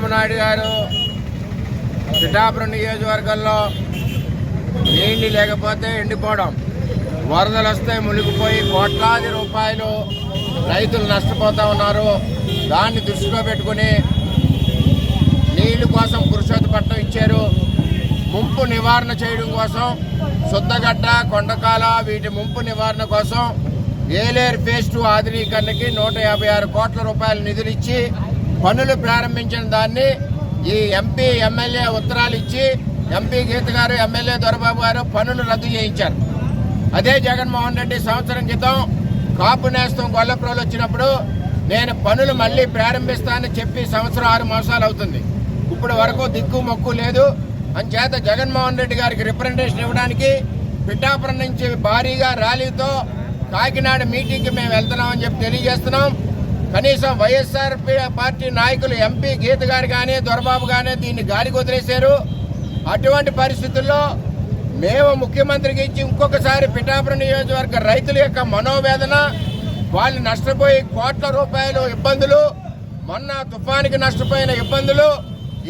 చంద్రబాబు నాయుడు గారు పిఠాపురం నియోజకవర్గంలో నీళ్లు లేకపోతే ఎండిపోవడం, వరదలు వస్తే మునిగిపోయి కోట్లాది రూపాయలు రైతులు నష్టపోతూ ఉన్నారు. దాన్ని దృష్టిలో పెట్టుకుని నీళ్ల కోసం పురుషోత్తపట్నం ఇచ్చారు. ముంపు నివారణ చేయడం కోసం శుద్ధగడ్డ, కొండకాల వీటి ముంపు నివారణ కోసం ఏలేరు ఫేజ్ 2 ఆధునీకరణకి 156 కోట్ల రూపాయల నిధులు ఇచ్చి పనులు ప్రారంభించిన దాన్ని ఈ ఎంపీ ఎమ్మెల్యే ఉత్తరాలు ఇచ్చి ఎంపీ గీత గారు, ఎమ్మెల్యే దొరబాబు గారు పనులు రద్దు చేయించారు. అదే జగన్మోహన్ రెడ్డి సంవత్సరం క్రితం కాపు నేస్తం గొల్లప్రోలు వచ్చినప్పుడు నేను పనులు మళ్ళీ ప్రారంభిస్తానని చెప్పి సంవత్సరం 6 మాసాలు అవుతుంది. ఇప్పుడు వరకు దిక్కు మొక్కు లేదు. అంచేత జగన్మోహన్ రెడ్డి గారికి రిప్రజెంటేషన్ ఇవ్వడానికి పిఠాపురం నుంచి భారీగా ర్యాలీతో కాకినాడ మీటింగ్కి మేము వెళ్తున్నామని చెప్పి తెలియజేస్తున్నాం. కనీసం వైఎస్ఆర్ పార్టీ నాయకులు ఎంపీ గీత గారు కానీ దొరబాబు కానీ దీన్ని గాలికి వదిలేశారు. అటువంటి పరిస్థితుల్లో మేము ముఖ్యమంత్రికి ఇచ్చి ఇంకొకసారి పిఠాపురం నియోజకవర్గ రైతుల యొక్క మనోవేదన, వాళ్ళు నష్టపోయి కోట్ల రూపాయలు ఇబ్బందులు, మొన్న తుఫానికి నష్టపోయిన ఇబ్బందులు,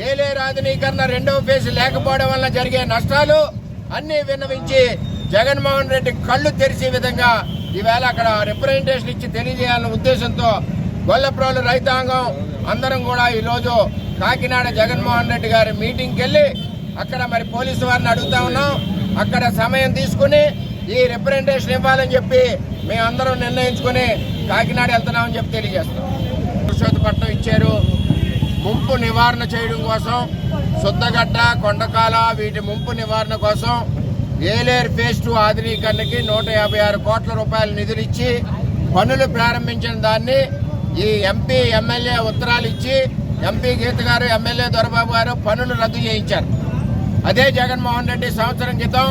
ఏలేరు ఆధునీకరణ 2వ ఫేజ్ లేకపోవడం వల్ల జరిగే నష్టాలు అన్నీ విన్నవించి జగన్మోహన్ రెడ్డి కళ్ళు తెరిచే విధంగా ఈవేళ అక్కడ రిప్రజెంటేషన్ ఇచ్చి తెలియజేయాలన్న ఉద్దేశంతో గొల్లప్రోలు రైతాంగం అందరం కూడా ఈరోజు కాకినాడ జగన్మోహన్ రెడ్డి గారి మీటింగ్కి వెళ్ళి అక్కడ మరి పోలీసు వారిని అడుగుతా ఉన్నాం. అక్కడ సమయం తీసుకుని ఈ రిప్రజెంటేషన్ ఇవ్వాలని చెప్పి మేమందరం నిర్ణయించుకుని కాకినాడ వెళ్తున్నామని చెప్పి తెలియజేస్తాం. పురుషోత్తపట్నం ఇచ్చారు. ముంపు నివారణ చేయడం కోసం శుద్ధగడ్డ, కొండకాల వీటి ముంపు నివారణ కోసం ఏలేరు ఫేజ్ 2 ఆధునీకరణకి 156 కోట్ల రూపాయల నిధులు ఇచ్చి పనులు ప్రారంభించిన దాన్ని ఈ ఎంపీ ఎమ్మెల్యే ఉత్తరాలు ఇచ్చి ఎంపీ గీత గారు, ఎమ్మెల్యే దొరబాబు గారు పనులు రద్దు చేయించారు. అదే జగన్మోహన్ రెడ్డి సంవత్సరం క్రితం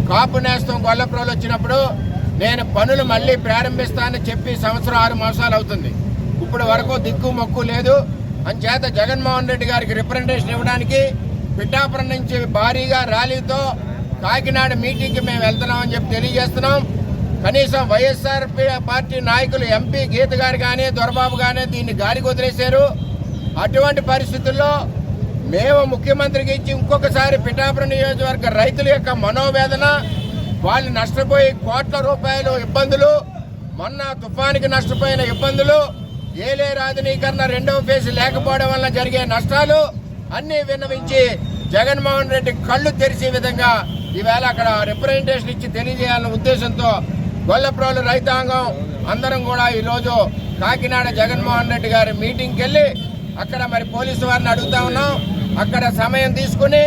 కాపు నేస్తం గొల్లప్రోలు వచ్చినప్పుడు నేను పనులు మళ్ళీ ప్రారంభిస్తానని చెప్పి సంవత్సరం 6 మాసాలు అవుతుంది. ఇప్పుడు వరకు దిక్కు మొక్కు లేదు. అంచేత జగన్మోహన్ రెడ్డి గారికి రిప్రజెంటేషన్ ఇవ్వడానికి పిఠాపురం నుంచి భారీగా ర్యాలీతో కాకినాడ మీటింగ్కి మేము వెళ్తున్నామని చెప్పి తెలియజేస్తున్నాం. కనీసం వైఎస్ఆర్ పార్టీ నాయకులు ఎంపీ గీత గారు కానీ దొరబాబు కానీ దీన్ని గాలికి వదిలేశారు. అటువంటి పరిస్థితుల్లో మేము ముఖ్యమంత్రికి ఇచ్చి ఇంకొకసారి పిఠాపురం నియోజకవర్గ రైతుల యొక్క మనోవేదన, వాళ్ళు నష్టపోయి కోట్ల రూపాయలు ఇబ్బందులు, మొన్న తుఫానికి నష్టపోయిన ఇబ్బందులు, ఏలేరు ఆధునీకరణ 2వ ఫేజ్ లేకపోవడం వల్ల జరిగే నష్టాలు అన్నీ విన్నవించి జగన్మోహన్ రెడ్డి కళ్ళు తెరిచే విధంగా ఈవేళ అక్కడ రిప్రజెంటేషన్ ఇచ్చి తెలియజేయాలన్న ఉద్దేశంతో గొల్లప్రోలు రైతాంగం అందరం కూడా ఈరోజు కాకినాడ జగన్మోహన్ రెడ్డి గారి మీటింగ్కి వెళ్ళి అక్కడ మరి పోలీసు వారిని అడుగుతా ఉన్నాం. అక్కడ సమయం తీసుకుని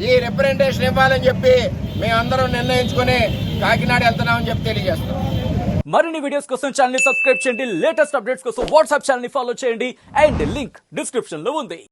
ఈ రిప్రజెంటేషన్ ఇవ్వాలని చెప్పి మేమందరం నిర్ణయించుకుని కాకినాడ వెళ్తున్నామని చెప్పి తెలియజేస్తాం. మరిన్ని వీడియోస్ కోసం ఛానల్ ని సబ్స్క్రైబ్ చేయండి. లేటెస్ట్ అప్డేట్స్ కోసం వాట్సాప్ ఛానల్ ని ఫాలో చేయండి. అండ్ లింక్ డిస్క్రిప్షన్ లో ఉంది.